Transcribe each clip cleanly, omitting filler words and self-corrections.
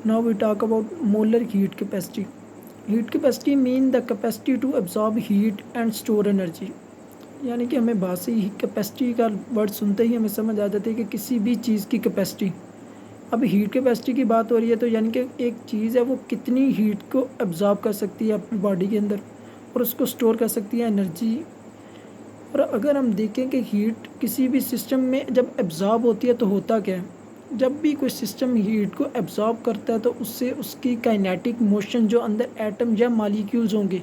Now we talk about molar heat capacity. Heat capacity mean the capacity to absorb heat and store energy. यानी कि हमें बाहर से ही capacity का word सुनते ही हमें समझ आ जाता है कि किसी भी चीज़ की कैपेसिटी। अब हीट कैपेसिटी की बात हो रही है तो यानी कि एक चीज़ है वो कितनी हीट को एब्जॉर्ब कर सकती है अपनी बॉडी के अंदर और उसको स्टोर कर सकती है एनर्जी। और अगर हम देखें कि हीट किसी भी सिस्टम में जब एब्जॉर्ब होती है तो होता क्या है, जब भी कोई सिस्टम हीट को एब्जॉर्ब करता है तो उससे उसकी काइनेटिक मोशन जो अंदर एटम या मॉलिक्यूल्स होंगे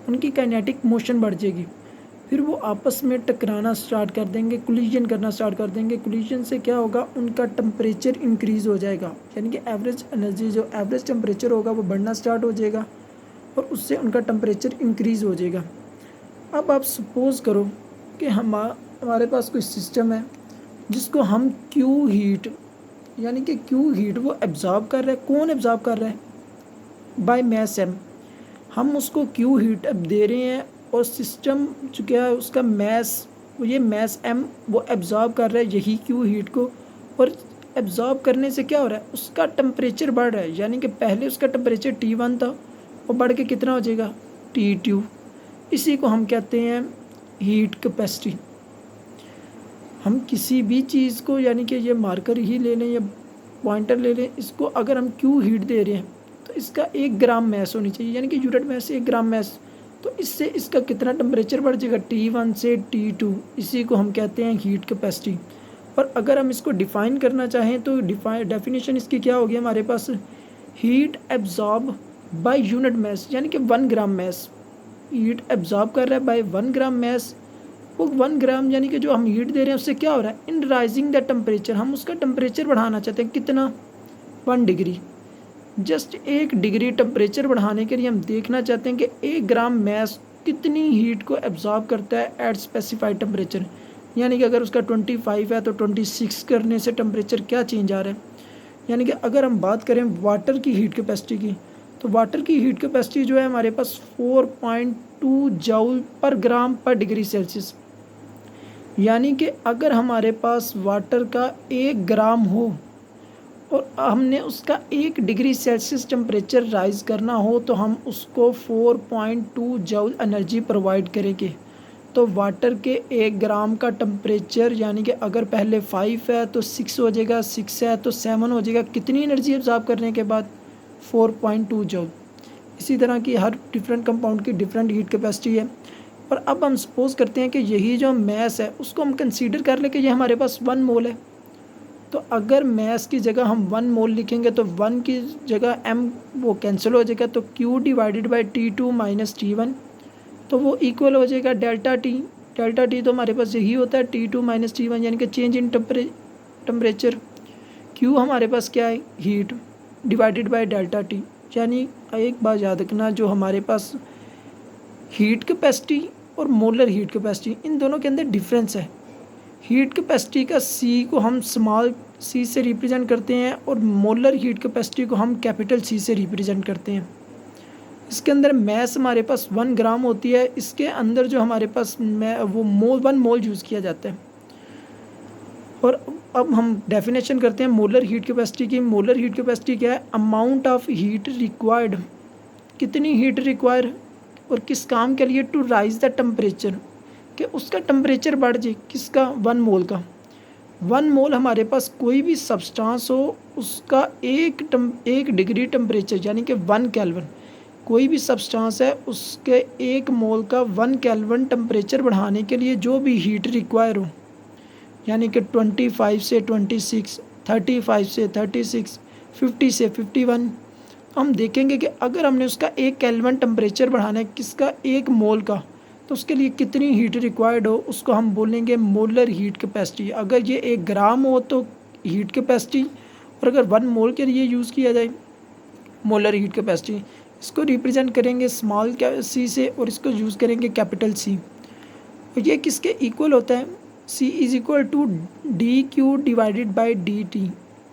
उनकी काइनेटिक मोशन बढ़ जाएगी। फिर वो आपस में टकराना स्टार्ट कर देंगे, कोलिजन करना स्टार्ट कर देंगे। कोलिजन से क्या होगा, उनका टेम्परेचर इंक्रीज़ हो जाएगा, यानी कि एवरेज एनर्जी जो एवरेज टेम्परेचर होगा वो बढ़ना स्टार्ट हो जाएगा और उससे उनका टेम्परेचर इंक्रीज़ हो जाएगा। अब आप सपोज़ करो कि हमारे पास कोई सिस्टम है जिसको हम क्यू हीट, यानी कि क्यू हीट वो एब्जॉर्ब कर रहा है। कौन एब्जॉर्ब कर रहा है? By mass M. हम उसको क्यू हीट अब दे रहे हैं और सिस्टम जो क्या है उसका मैस, ये मैस एम वो एब्जॉर्ब कर रहा है यही क्यू हीट को। और एब्जॉर्ब करने से क्या हो रहा है, उसका टेम्परेचर बढ़ रहा है, यानी कि पहले उसका टेम्परेचर T1 था और बढ़ के कितना हो जाएगा T2। इसी को हम कहते हैं हीट कैपेसिटी। हम किसी भी चीज़ को, यानी कि ये मार्कर ही ले लें या पॉइंटर ले लें, इसको अगर हम क्यू हीट दे रहे हैं तो इसका 1 ग्राम मैस होनी चाहिए, यानी कि यूनिट मैस 1 ग्राम मैस। तो इससे इसका कितना टेम्परेचर बढ़ जाएगा T1 से T2। इसी को हम कहते हैं हीट कैपेसिटी। और अगर हम इसको डिफ़ाइन करना चाहें तो डेफिनेशन इसकी क्या होगी हमारे पास, heat absorb by unit mass, यानी कि 1 ग्राम मैस। हीट एब्जॉर्ब कर रहा है बाय 1 ग्राम मैस। वो 1 ग्राम यानी कि जो हम हीट दे रहे हैं उससे क्या हो रहा है, इन राइजिंग द टेम्परेचर, हम उसका टेम्परेचर बढ़ाना चाहते हैं। कितना? 1 डिग्री। जस्ट 1 डिग्री टेम्परेचर बढ़ाने के लिए हम देखना चाहते हैं कि 1 ग्राम मैस कितनी हीट को एब्जॉर्ब करता है एट स्पेसिफाइड टेम्परेचर। यानी कि अगर उसका 25 है तो 26 करने से टेम्परेचर क्या चेंज आ रहा है। यानी कि अगर हम बात करें वाटर की हीट कैपेसिटी की, तो वाटर की हीट कैपेसिटी जो है हमारे पास 4.2 जूल पर ग्राम पर डिग्री सेल्सियस। यानी कि अगर हमारे पास वाटर का 1 ग्राम हो और हमने उसका 1 डिग्री सेल्सियस टेम्परेचर राइज करना हो तो हम उसको 4.2 जूल एनर्जी प्रोवाइड करेंगे। तो वाटर के 1 ग्राम का टेम्परेचर, यानी कि अगर पहले 5 है तो 6 हो जाएगा, 6 है तो 7 हो जाएगा। कितनी एनर्जी एब्जॉर्ब करने के बाद? 4.2 जूल। इसी तरह की हर डिफरेंट कंपाउंड की डिफरेंट हीट कैपेसिटी है। और अब हम सपोज करते हैं कि यही जो मैस है उसको हम कंसीडर कर लें कि ये हमारे पास 1 मोल है। तो अगर मैस की जगह हम 1 मोल लिखेंगे तो 1 की जगह m वो कैंसिल हो जाएगा, तो Q divided by T2 minus T1, तो वो इक्वल हो जाएगा डेल्टा टी। डेल्टा टी तो हमारे पास यही होता है T2 माइनस T1, यानी कि चेंज इन टेम्परेचर। Q हमारे पास क्या है, heat divided by delta T. यानी एक बात याद रखना, जो हमारे पास हीट कैपेसिटी और मोलर हीट कैपेसिटी, इन दोनों के अंदर डिफरेंस है। हीट कैपेसिटी का C को हम स्मॉल c से रिप्रेजेंट करते हैं और मोलर हीट कैपेसिटी को हम कैपिटल C से रिप्रेजेंट करते हैं। इसके अंदर मैस हमारे पास 1 ग्राम होती है, इसके अंदर जो हमारे पास वो 1 मोल यूज़ किया जाता है। और अब हम डेफिनेशन करते हैं मोलर हीट कैपेसिटी की। मोलर हीट कैपेसिटी क्या है, अमाउंट ऑफ हीट रिक्वायर्ड, कितनी हीट रिक्वायर और किस काम के लिए, टू राइज द टेम्परेचर, कि उसका टेम्परेचर बढ़ जाए। किसका? 1 मोल का। 1 मोल हमारे पास कोई भी सब्सटेंस हो उसका 1 डिग्री टेम्परेचर, यानी कि 1 केल्विन, कोई भी सब्सटेंस है उसके 1 मोल का 1 केल्विन टेम्परेचर बढ़ाने के लिए जो भी हीट रिक्वायर हो, यानी कि 25 से 26, 35 से 36, 50 से 51, हम देखेंगे कि अगर हमने उसका 1 केल्विन टेम्परेचर बढ़ाना है किसका, 1 मोल का, तो उसके लिए कितनी हीट रिक्वायर्ड हो उसको हम बोलेंगे मोलर हीट कैपेसिटी। अगर ये 1 ग्राम हो तो हीट कैपेसिटी, और अगर 1 मोल के लिए यूज़ किया जाए मोलर हीट कैपेसिटी, इसको रिप्रेजेंट करेंगे स्मॉल c से और इसको यूज़ करेंगे कैपिटल C। और ये किसके इक्वल होता है, C is equal to dQ divided by dt।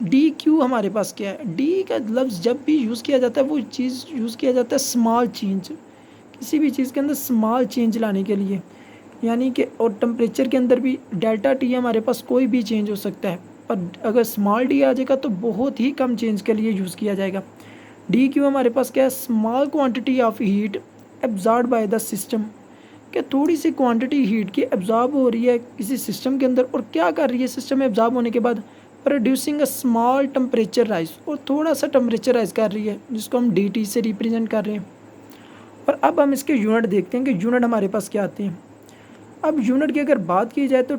dQ हमारे पास क्या है, d का लफ्ज़ जब भी यूज़ किया जाता है वो चीज़ यूज़ किया जाता है स्मॉल चेंज, किसी भी चीज़ के अंदर स्मॉल चेंज लाने के लिए, यानी कि और टेम्परेचर के अंदर भी डेल्टा टी हमारे पास कोई भी चेंज हो सकता है। और अगर स्मॉल डी आ जाएगा तो बहुत ही कम चेंज के लिए यूज़ किया जाएगा। डी क्यू हमारे पास क्या है, small quantity of heat absorb by the system, क्या थोड़ी सी क्वांटिटी हीट की एब्जॉर्ब हो रही है किसी सिस्टम के अंदर, और क्या कर रही है सिस्टम में एब्जॉर्ब होने के बाद, producing a small temperature rise, और थोड़ा सा टेम्परेचर राइज कर रही है जिसको हम डी टी से रिप्रेजेंट कर रहे हैं। और अब हम इसके यूनिट देखते हैं कि यूनिट हमारे पास क्या आते हैं। अब यूनिट की अगर बात की जाए तो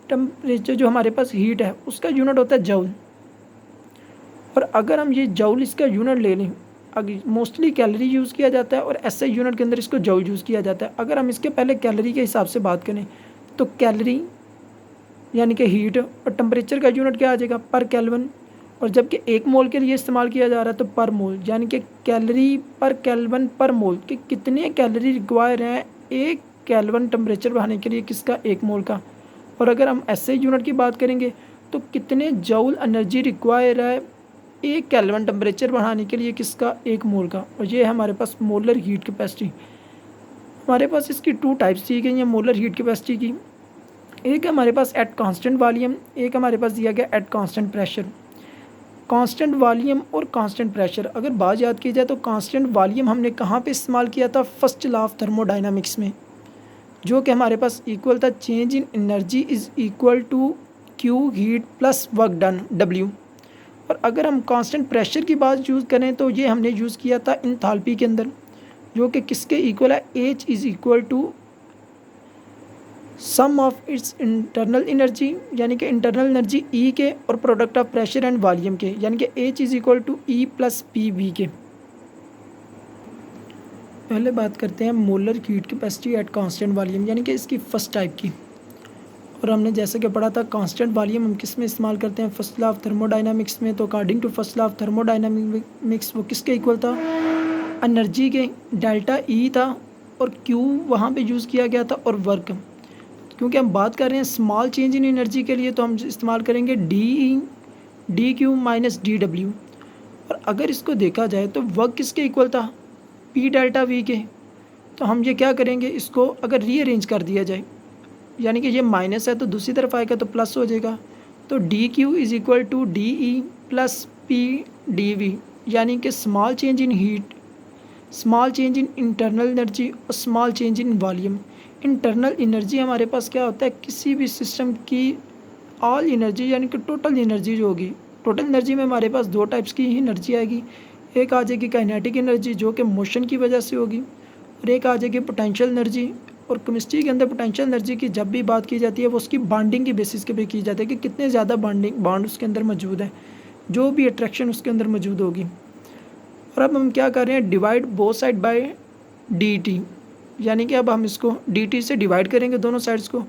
टेम्परेचर जो हमारे पास हीट है उसका यूनिट होता है जूल, और अगर हम ये जूल इसका यूनिट ले लें, अगर मोस्टली कैलोरी यूज़ किया जाता है और ऐसे यूनिट के अंदर इसको जूल यूज़ किया जाता है। अगर हम इसके पहले कैलोरी के हिसाब से बात करें तो कैलोरी यानी कि हीट, और टेम्परेचर का यूनिट क्या आ जाएगा, पर केल्विन, और जबकि 1 मोल के लिए इस्तेमाल किया जा रहा है तो पर मोल, यानी कि कैलोरी पर केल्विन पर मोल, कि कितने कैलोरी रिक्वायर हैं 1 केल्विन टेम्परेचर बढ़ाने के लिए किसका, 1 मोल का। और अगर हम ऐसे यूनिट की बात करेंगे तो कितने जूल एनर्जी रिक्वायर है 1 केल्विन टेम्परेचर बढ़ाने के लिए किसका, 1 मोल का। और ये है हमारे पास मोलर हीट कैपेसिटी। हमारे पास इसकी 2 टाइप्स दी गई हैं मोलर हीट कैपेसिटी की। एक हमारे पास एट कांस्टेंट वॉल्यूम, एक हमारे पास दिया गया eight constant pressure. Constant volume और कांस्टेंट प्रेशर, अगर बात याद की जाए तो कांस्टेंट वॉल्यूम हमने कहाँ पे इस्तेमाल किया था, फर्स्ट लॉ ऑफ थर्मोडाइनमिक्स में, जो कि हमारे पास इक्वल था change in energy is equal to Q heat plus work done W. और अगर हम कांस्टेंट प्रेशर की बात यूज़ करें तो ये हमने यूज़ किया था इंथाल्पी के अंदर, जो कि किसके इक्वल है, H is equal to sum of its internal energy, यानी कि इंटरनल एनर्जी ई के और product of pressure and volume के, यानी कि H is equal to E plus P V के। पहले बात करते हैं molar heat capacity at constant volume, यानी कि इसकी फर्स्ट टाइप की। और हमने जैसे कि पढ़ा था कांस्टेंट वॉल्यूम हम किस में इस्तेमाल करते हैं, फर्स्ट लॉ ऑफ थर्मोडाइनमिक्स में। तो according to first law of thermodynamics वो किसके इक्वल था, एनर्जी के, डेल्टा ई था, और क्यू वहाँ पे यूज़ किया गया था, और वर्क, क्योंकि हम बात कर रहे हैं स्मॉल चेंज इन एनर्जी के लिए तो हम इस्तेमाल करेंगे D E D Q minus D W. और अगर इसको देखा जाए तो वर्क किसके इक्वल था, पी डेल्टा वी के। तो हम ये क्या करेंगे, इसको अगर रीअरेंज कर दिया जाए, यानी कि ये माइनस है तो दूसरी तरफ आएगा तो प्लस हो जाएगा। तो D Q is equal to D E plus P D V, यानी कि small change in heat, small change in internal energy और small change in volume. Internal energy हमारे पास क्या होता है, किसी भी सिस्टम की ऑल एनर्जी, यानी कि टोटल एनर्जी जो होगी। टोटल एनर्जी में हमारे पास 2 टाइप्स की ही एनर्जी आएगी, एक आ जाएगी काइनेटिक एनर्जी जो कि मोशन की वजह से होगी, और एक आ जाएगी पोटेंशियल एनर्जी। और केमिस्ट्री के अंदर पोटेंशियल एनर्जी की जब भी बात की जाती है वो उसकी बॉन्डिंग की बेसिस के पे की जाती है कि कितने ज़्यादा बॉन्ड उसके अंदर मौजूद है, जो भी अट्रैक्शन उसके अंदर मौजूद होगी। और अब हम क्या कर रहे हैं, divide both side by D T, यानी कि अब हम इसको डी टी से डिवाइड करेंगे दोनों साइड्स को,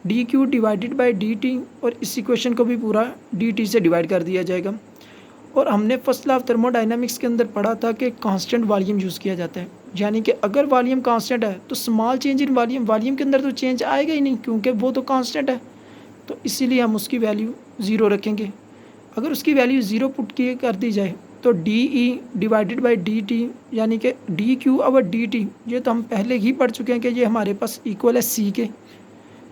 D Q divided by D T, और इस इक्वेशन को भी पूरा डी टी से डिवाइड कर दिया जाएगा। और हमने फर्स्ट लॉ ऑफ थर्मोडाइनमिक्स के अंदर पढ़ा था कि कांस्टेंट वॉल्यूम यूज़ किया जाता है, यानी कि अगर वॉल्यूम कांस्टेंट है तो स्मॉल चेंज इन वॉल्यूम के अंदर तो चेंज आएगा ही नहीं, क्योंकि वो तो कांस्टेंट है। तो इसीलिए हम उसकी वैल्यू 0 रखेंगे। अगर उसकी वैल्यू 0 पुट किए कर दी जाए तो D E divided by D T, यानी कि डी क्यू और डी टी, ये तो हम पहले ही पढ़ चुके हैं कि ये हमारे पास इक्वल है सी के।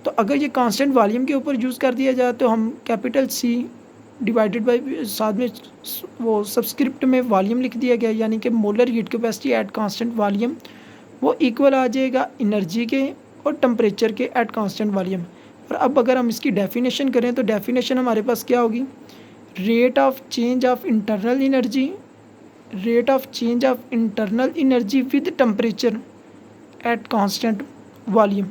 तो अगर ये कांस्टेंट वॉल्यूम के ऊपर यूज़ कर दिया जाए तो हम कैपिटल सी डिवाइडेड बाई, साथ में वो सबस्क्रिप्ट में वॉल्यूम लिख दिया गया, यानी कि molar heat capacity at constant volume वो इक्वल आ जाएगा एनर्जी के और टेम्परेचर के एट कांस्टेंट वॉल्यूम। और अब अगर हम इसकी डेफिनेशन करें तो डेफिनेशन हमारे पास क्या होगी, rate of change of internal energy, rate of change of internal energy with temperature at constant volume.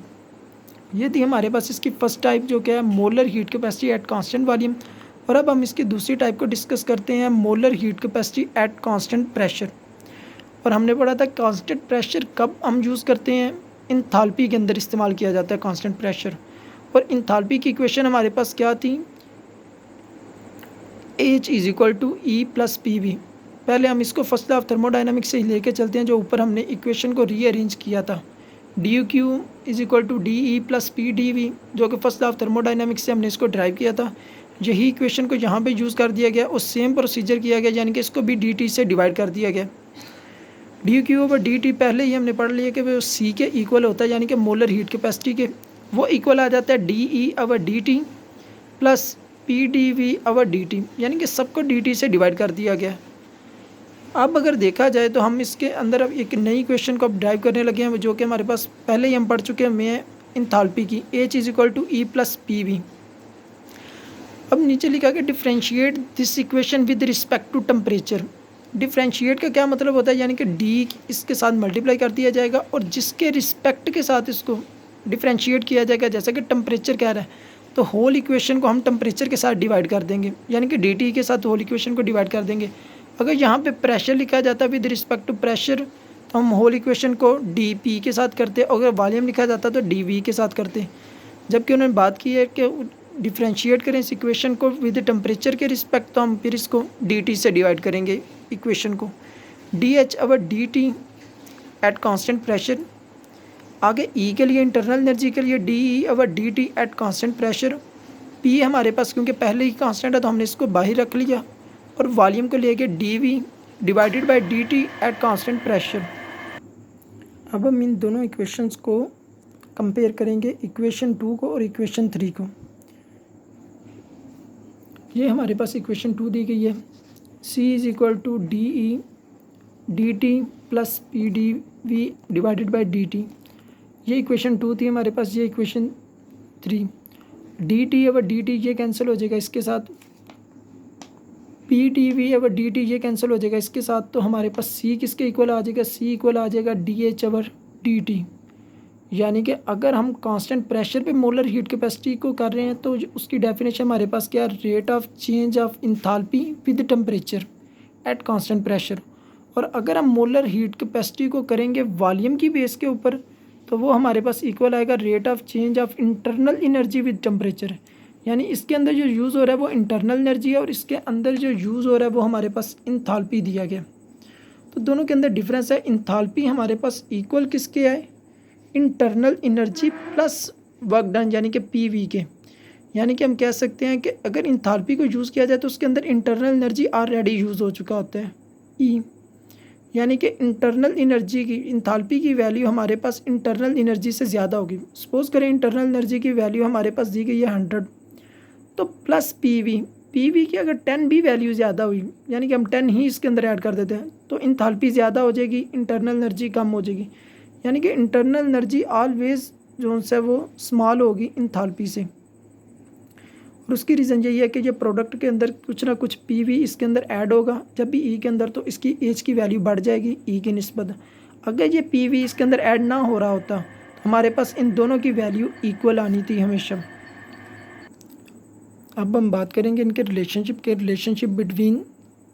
ये थी हमारे पास इसकी फर्स्ट टाइप जो क्या है, molar heat capacity at constant volume. और अब हम इसकी दूसरी टाइप को डिस्कस करते हैं, molar heat capacity at constant pressure. और हमने पढ़ा था कांस्टेंट प्रेशर कब हम यूज़ करते हैं, इंथाल्पी के अंदर इस्तेमाल किया जाता है कांस्टेंट प्रेशर। और इंथाल्पी की इक्वेशन हमारे पास क्या थी, H is equal to E plus P V. पहले हम इसको फर्स्ट लॉ ऑफ थर्मोडाइनमिक्स से लेके चलते हैं, जो ऊपर हमने इक्वेशन को रीअरेंज किया था, D Q is equal to D E plus P D V, जो कि फर्स्ट लॉ ऑफ थर्मोडाइनमिक्स से हमने इसको ड्राइव किया था। यही इक्वेशन को यहाँ पे यूज़ कर दिया गया और सेम प्रोसीजर किया गया, यानी कि इसको भी डी टी से डिवाइड कर दिया गया। D Q over D T पहले ही हमने पढ़ लिया कि वो सी के इक्वल होता है, यानी कि मोलर हीट कैपेसिटी के वो इक्वल आ जाता है D E over D T plus P D V over D T, यानी कि सबको डी टी से डिवाइड कर दिया गया। अब अगर देखा जाए तो हम इसके अंदर अब एक नई क्वेश्चन को अब ड्राइव करने लगे हैं, जो कि हमारे पास पहले ही हम पढ़ चुके हैं, में इंथाल्पी की, H is equal to E plus P V. अब नीचे लिखा गया differentiate this equation with respect to temperature. Differentiate का क्या मतलब होता है, यानी कि डी इसके साथ मल्टीप्लाई कर दिया जाएगा और जिसके रिस्पेक्ट के साथ इसको डिफ्रेंशिएट किया जाएगा, जैसा कि टेम्परेचर कह रहा है, तो होल इक्वेशन को हम टेम्परेचर के साथ डिवाइड कर देंगे, यानी कि डी टी के साथ होल इक्वेशन को डिवाइड कर देंगे। अगर यहाँ पे प्रेशर लिखा जाता है विद रिस्पेक्ट टू प्रेशर, तो हम होल इक्वेशन को डी पी के साथ करते, अगर वॉल्यूम लिखा जाता तो डी वी के साथ करते। जबकि उन्होंने बात की है कि डिफ्रेंशिएट करें इस इक्वेशन को विद टेम्परेचर के रिस्पेक्ट, तो हम फिर इसको डी टी से डिवाइड करेंगे इक्वेशन को। D H over D T at constant pressure. आगे ई के लिए इंटरनल एनर्जी के लिए D E over D T at constant pressure. P हमारे पास क्योंकि पहले ही कांस्टेंट है तो हमने इसको बाहर रख लिया, और वॉल्यूम को लेके D V divided by D T at constant pressure. अब हम इन दोनों इक्वेशंस को कंपेयर करेंगे, इक्वेशन 2 को और इक्वेशन 3 को। ये हमारे पास इक्वेशन 2 दी गई है, C is equal to D E D T plus P D V divided by D T. ये इक्वेशन 2 थी हमारे पास। ये equation 3, D T over D T ये कैंसिल हो जाएगा इसके साथ, P D V over D T ये कैंसिल हो जाएगा इसके साथ, तो हमारे पास सी किसके इक्वल आ जाएगा, सी इक्वल आ जाएगा D H over D T. यानी कि अगर हम कांस्टेंट प्रेशर पे मोलर हीट कैपेसिटी को कर रहे हैं तो उसकी डेफिनेशन हमारे पास क्या, rate of change of enthalpy with temperature at constant pressure. और अगर हम मोलर हीट कैपेसिटी को करेंगे वॉल्यूम की बेस के ऊपर, तो वो हमारे पास इक्वल आएगा rate of change of internal energy with temperature. यानी इसके अंदर जो यूज़ हो रहा है वो इंटरनल एनर्जी है, और इसके अंदर जो यूज़ हो रहा है वो हमारे पास इंथाल्पी दिया गया। तो दोनों के अंदर डिफरेंस है। इंथाल्पी हमारे पास इक्वल किसके है, internal energy plus work done, यानी कि पी वी के। यानी कि हम कह सकते हैं कि अगर इंथाल्पी को यूज़ किया जाए तो उसके अंदर इंटरनल एनर्जी ऑलरेडी यूज़ हो चुका होता है, ई। यानी कि इंटरनल एनर्जी की, इंथाल्पी की वैल्यू हमारे पास इंटरनल एनर्जी से ज़्यादा होगी। सपोज़ करें इंटरनल एनर्जी की वैल्यू हमारे पास दी गई है 100, तो प्लस पी वी की अगर 10 भी वैल्यू ज़्यादा हुई, यानी कि हम 10 ही इसके अंदर ऐड कर देते हैं, तो इंथाल्पी ज़्यादा हो जाएगी, इंटरनल एनर्जी कम हो जाएगी। यानी कि इंटरनल एनर्जी ऑलवेज जो है वो स्मॉल होगी इंथाल्पी से। और उसकी रीज़न यही है कि ये प्रोडक्ट के अंदर कुछ ना कुछ पी वी इसके अंदर ऐड होगा, जब भी ई के अंदर, तो इसकी एच की वैल्यू बढ़ जाएगी ई की निस्बत। अगर ये पी वी इसके अंदर ऐड ना हो रहा होता तो हमारे पास इन दोनों की वैल्यू इक्वल आनी थी हमेशा। अब हम बात करेंगे इनके relationship between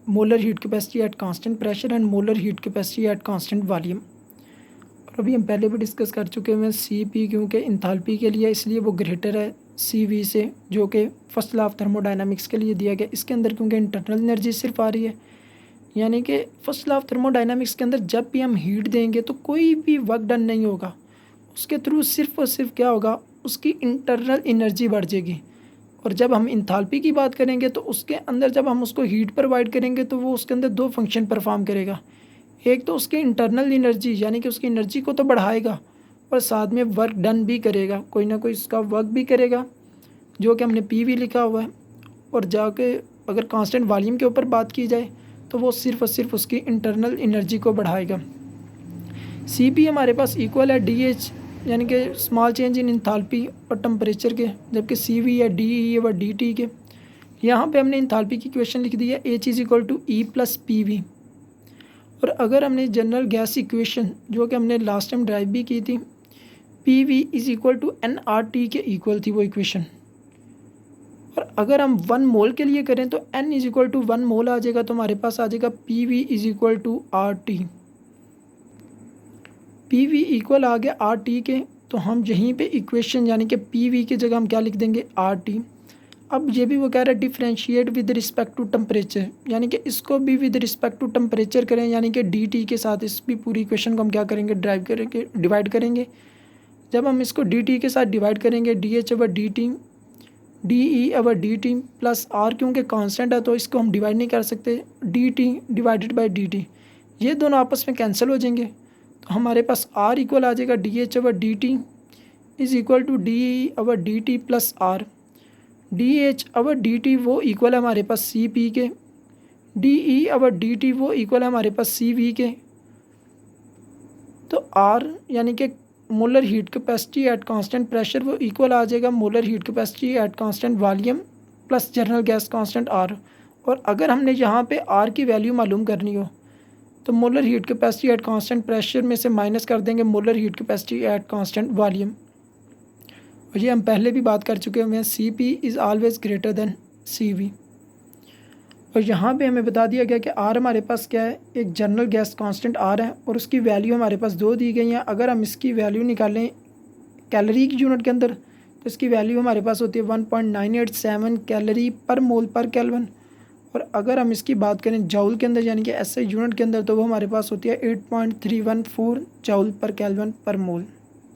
molar heat capacity at constant pressure and molar heat capacity at constant volume. और अभी हम पहले भी डिस्कस कर चुके हैं सी पी, क्योंकि इंथाल्पी के लिए इसलिए वो ग्रेटर है सी वी से, जो कि फर्स्ट लॉ ऑफ थर्मोडायनामिक्स के लिए दिया गया। इसके अंदर क्योंकि इंटरनल एनर्जी सिर्फ आ रही है, यानी कि फर्स्ट लॉ ऑफ थर्मोडायनामिक्स के अंदर जब भी हम हीट देंगे तो कोई भी वर्क डन नहीं होगा, उसके थ्रू सिर्फ और सिर्फ क्या होगा, उसकी इंटरनल एनर्जी बढ़ जाएगी। और जब हम इंथाल्पी की बात करेंगे तो उसके अंदर जब हम उसको हीट प्रोवाइड करेंगे तो वो उसके अंदर दो फंक्शन परफॉर्म करेगा। एक तो उसके इंटरनल एनर्जी, यानी कि उसकी एनर्जी को तो बढ़ाएगा, और साथ में वर्क डन भी करेगा, कोई ना कोई इसका वर्क भी करेगा, जो कि हमने पी वी लिखा हुआ है। और जाके अगर कांस्टेंट वॉल्यूम के ऊपर बात की जाए तो वो सिर्फ और सिर्फ उसकी इंटरनल एनर्जी को बढ़ाएगा। सी पी हमारे पास इक्वल है डी एच, यानी कि स्मॉल चेंज इन इंथाल्पी और टेम्परेचर के, जबकि सी वी है डी ई व डी टी के। यहाँ पे हमने इंथाल्पी की इक्वेशन लिख दी है H is equal to E plus P V. और अगर हमने जनरल गैस इक्वेशन जो कि हमने लास्ट टाइम ड्राइव भी की थी, P V is equal to N R T के इक्वल थी वो इक्वेशन। और अगर हम 1 मोल के लिए करें तो N is equal to 1 mole आ जाएगा, तो हमारे पास आ जाएगा P V is equal to R T. P V equal आ गया आर टी के, तो हम यहीं पे इक्वेशन यानी कि पी वी की जगह हम क्या लिख देंगे, आर टी। अब ये भी वो कह रहा है differentiate with respect to temperature, यानी कि इसको भी विद रिस्पेक्ट टू टेम्परेचर करें, यानी कि डी टी के साथ इस भी पूरी इक्वेशन को हम क्या करेंगे, डिवाइड करेंगे। जब हम इसको डी टी के साथ डिवाइड करेंगे, D H over D T, D E over D T plus R, क्योंकि कांस्टेंट है तो इसको हम डिवाइड नहीं कर सकते, D T divided by D T, ये दोनों आपस में कैंसिल हो जाएंगे। तो हमारे पास आर इक्वल आ जाएगा D H over D T is equal to D E over D T plus R. D H over D T वो इक्वल है हमारे पास सी पी के, D E over D T वो इक्वल है हमारे पास सी वी के। तो आर यानी कि molar heat capacity at constant pressure वो इक्वल आ जाएगा molar heat capacity at constant volume plus general gas constant R. और अगर हमने यहाँ पे आर की वैल्यू मालूम करनी हो तो molar heat capacity at constant pressure में से माइनस कर देंगे molar heat capacity at constant volume. और ये हम पहले भी बात कर चुके हुए हैं, C P is always greater than C V. और यहाँ पे हमें बता दिया गया कि आर हमारे पास क्या है, एक जनरल गैस कांस्टेंट आर है और उसकी वैल्यू हमारे पास 2 दी गई हैं। अगर हम इसकी वैल्यू निकालें कैलोरी की यूनिट के अंदर तो इसकी वैल्यू हमारे पास होती है 1.987 कैलोरी पर मोल पर केल्विन। और अगर हम इसकी बात करें जाउल के अंदर यानी कि एसआई यूनिट के अंदर तो वो हमारे पास होती है 8.314 जाउल पर केल्विन पर मोल।